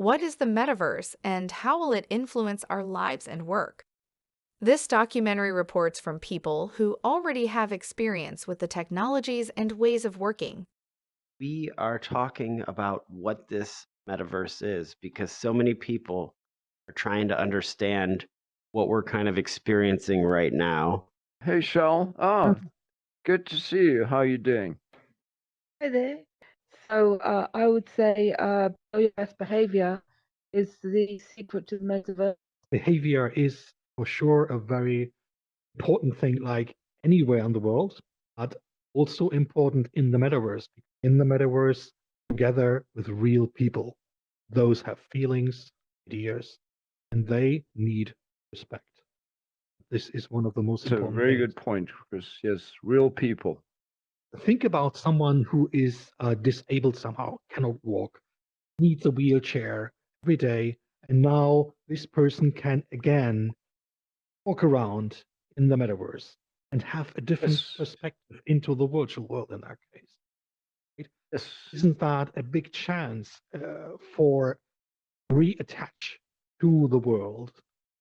What is the metaverse and how will it influence our lives and work? This documentary reports from people who already have experience with the technologies and ways of working. We are talking about what this metaverse is because so many people are trying to understand what we're kind of experiencing right now. Hey, Shell. Oh, good to see you. How you doing? Hi there. So I would say best behavior is the secret to the metaverse. Behavior is for sure a very important thing, like anywhere in the world, but also important in the metaverse. In the metaverse, together with real people, those have feelings, ideas, and they need respect. This is one of the most It's a important very things. good point, because yes, real people. Think about someone who is disabled somehow, cannot walk, needs a wheelchair every day, and now this person can again walk around in the metaverse and have a different Yes. perspective into the virtual world in that case. Right? Yes. Isn't that a big chance for reattach to the world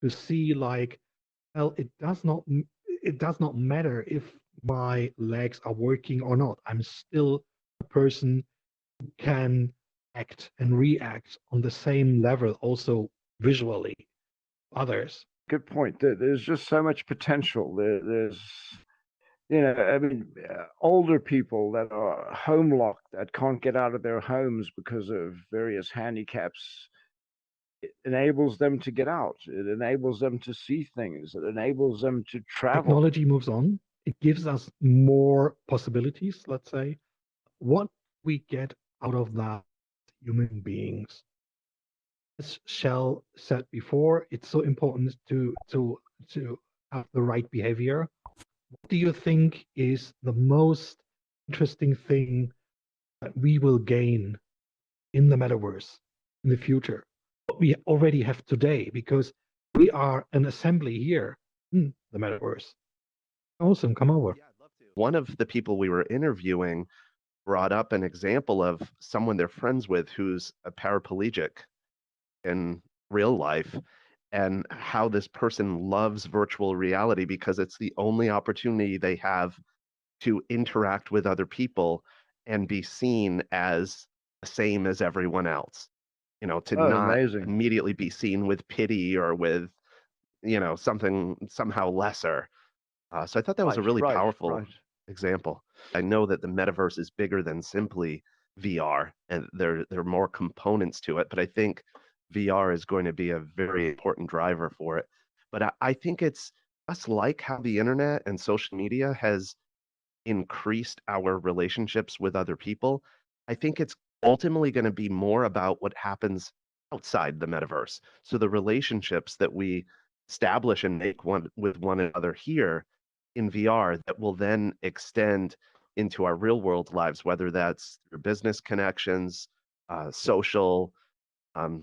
to see like, well, it does not matter if my legs are working or not. I'm still a person who can act and react on the same level, also visually, others. Good point. There's just so much potential. There's, I mean, older people that are home locked, that can't get out of their homes because of various handicaps. It enables them to get out. It enables them to see things. It enables them to travel. Technology moves on. It gives us more possibilities, let's say. What we get out of that, human beings. As Shell said before, it's so important to have the right behavior. What do you think is the most interesting thing that we will gain in the metaverse in the future? What we already have today, because we are an assembly here in the metaverse. Awesome, come over. Yeah, I'd love to. One of the people we were interviewing brought up an example of someone they're friends with who's a paraplegic in real life, and how this person loves virtual reality because it's the only opportunity they have to interact with other people and be seen as the same as everyone else. To not Amazing. immediately be seen with pity or with, something somehow lesser. So I thought that was a really powerful example. I know that the metaverse is bigger than simply VR, and there are more components to it, but I think VR is going to be a very important driver for it. But I think it's just like how the internet and social media has increased our relationships with other people. I think it's ultimately going to be more about what happens outside the metaverse. So the relationships that we establish and make with one another here in VR that will then extend into our real world lives, whether that's through business connections, social.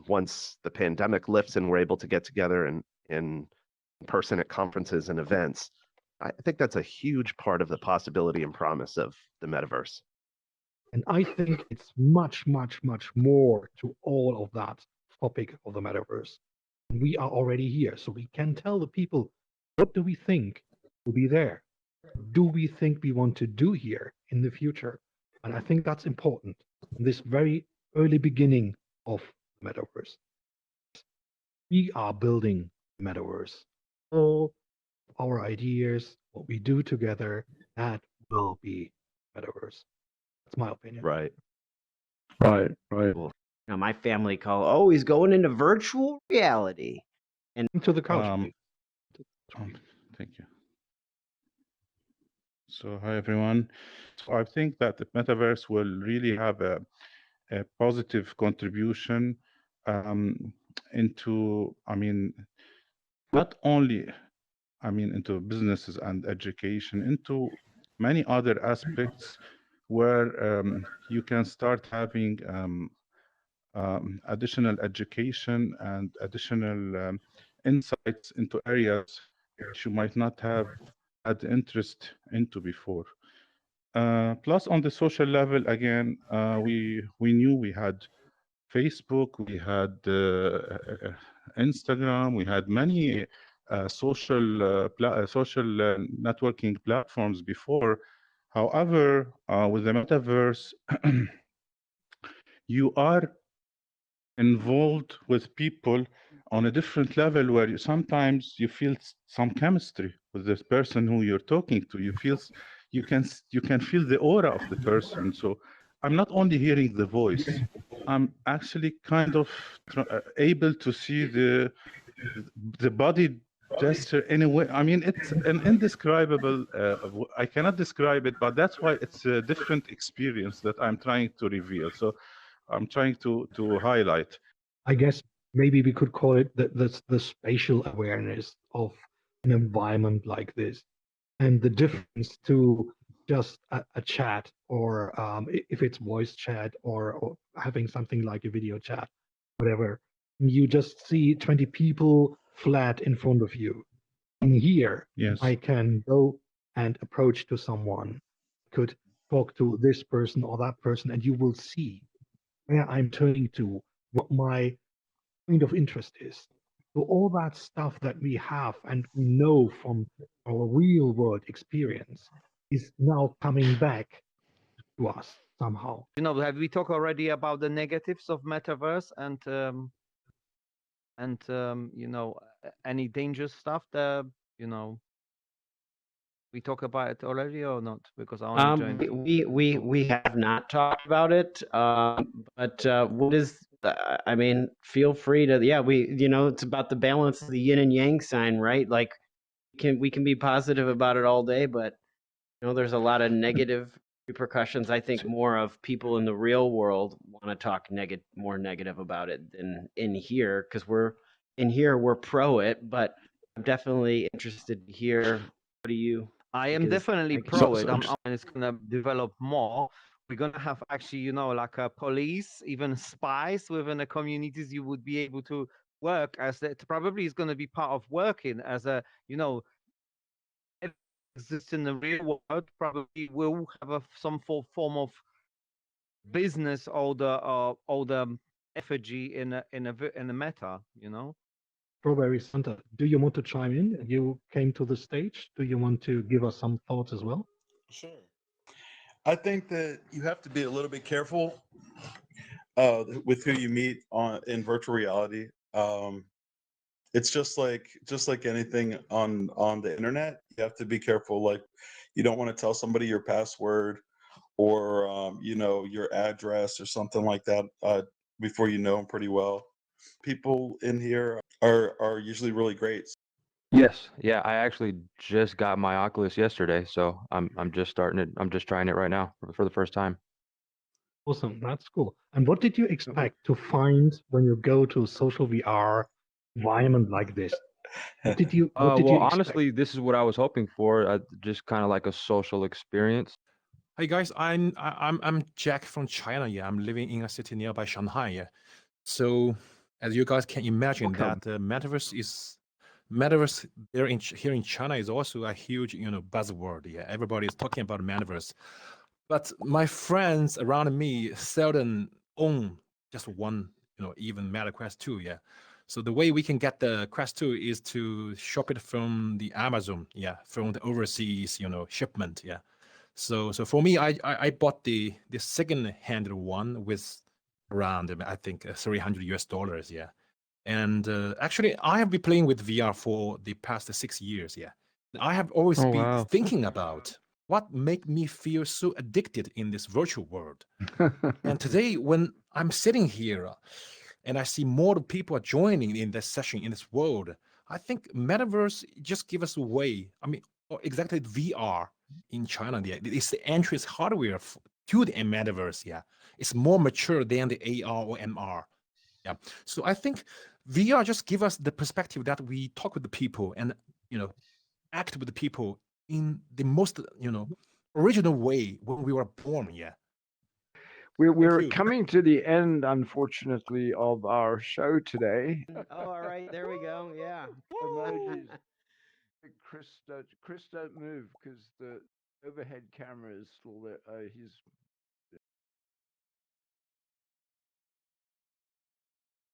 Once the pandemic lifts and we're able to get together in person at conferences and events, I think that's a huge part of the possibility and promise of the metaverse. And I think it's much, much, much more to all of that topic of the metaverse. We are already here, so we can tell the people, what do we think will be there? Do we think we want to do here in the future? And I think that's important in this very early beginning of the metaverse. We are building the metaverse. All our ideas, what we do together, that will be metaverse. That's my opinion. Right. Right. Cool. My family call, oh, he's going into virtual reality. And to the couch, please. Thank you. So hi everyone. So I think that the metaverse will really have a positive contribution into, not only, into businesses and education, into many other aspects where you can start having additional education and additional insights into areas which you might not have had interest into before. Plus, on the social level, again, we knew we had Facebook, we had Instagram, we had many social networking platforms before. However, with the metaverse, you are involved with people on a different level where sometimes you feel some chemistry with this person who you're talking to. You can feel the aura of the person. So I'm not only hearing the voice, I'm actually kind of able to see the body gesture in a way. I mean, it's an indescribable. I cannot describe it, but that's why it's a different experience that I'm trying to reveal. So I'm trying to highlight. I guess maybe we could call it the spatial awareness of an environment like this, and the difference to just a chat, or if it's voice chat, or having something like a video chat, whatever. You just see 20 people flat in front of you. And here, Yes. I can go and approach to someone, could talk to this person or that person, and you will see where I'm turning to, what my point of interest is. So all that stuff that we have and we know from our real world experience is now coming back to us somehow. You know, have we talked already about the negatives of metaverse and you know, any dangerous stuff that, you know, we talk about it already or not? Because I only joined. We have not talked about it, but what is? I mean, feel free to. Yeah, it's about the balance of the yin and yang sign, right? Like, we can be positive about it all day, but there's a lot of negative repercussions. I think more of people in the real world want to talk more negative about it than in here, because we're pro it. But I'm definitely interested to hear, what do you? I am definitely pro it. And it's gonna develop more. We're gonna have actually, you know, like a police, even spies within the communities. You would be able to work as that. Probably is going to be part of working as a, you know, exists in the real world. Probably will have some form of business or the effigy in a meta. You know. Strawberry Santa, do you want to chime in? You came to the stage. Do you want to give us some thoughts as well? Sure. I think that you have to be a little bit careful with who you meet in virtual reality. It's just like anything on the internet. You have to be careful. Like, you don't want to tell somebody your password or your address or something like that before you know them pretty well. People in here are usually really great. Yes, yeah, I actually just got my Oculus yesterday, so I'm just starting it. I'm just trying it right now for the first time. Awesome, that's cool. And what did you expect to find when you go to a social VR environment like this? What did you Well, expect? honestly, this is what I was hoping for. Just kind of like a social experience. Hey guys, I'm Jack from China. Yeah, I'm living in a city nearby Shanghai. Yeah, so as you guys can imagine, that metaverse here in China is also a huge buzzword. Yeah, everybody is talking about metaverse, but my friends around me seldom own just one, even Meta Quest 2. Yeah, so the way we can get the Quest 2 is to shop it from the Amazon. Yeah, from the overseas shipment. Yeah. So for me, I bought the second-hand one with around, I think, $300. Yeah, and actually I have been playing with VR for the past 6 years. Yeah, I have always been thinking about what make me feel so addicted in this virtual world. And today, when I'm sitting here and I see more people are joining in this session in this world, I think metaverse just give us a way. I mean, exactly VR in China, it's the entry hardware to the metaverse. Yeah, it's more mature than the AR or MR. Yeah, so I think VR just give us the perspective that we talk with the people and act with the people in the most original way when we were born. Yeah. We're coming to the end, unfortunately, of our show today. Oh, all right, there we go. Yeah. Emojis. Chris don't move because the overhead camera is still there. He's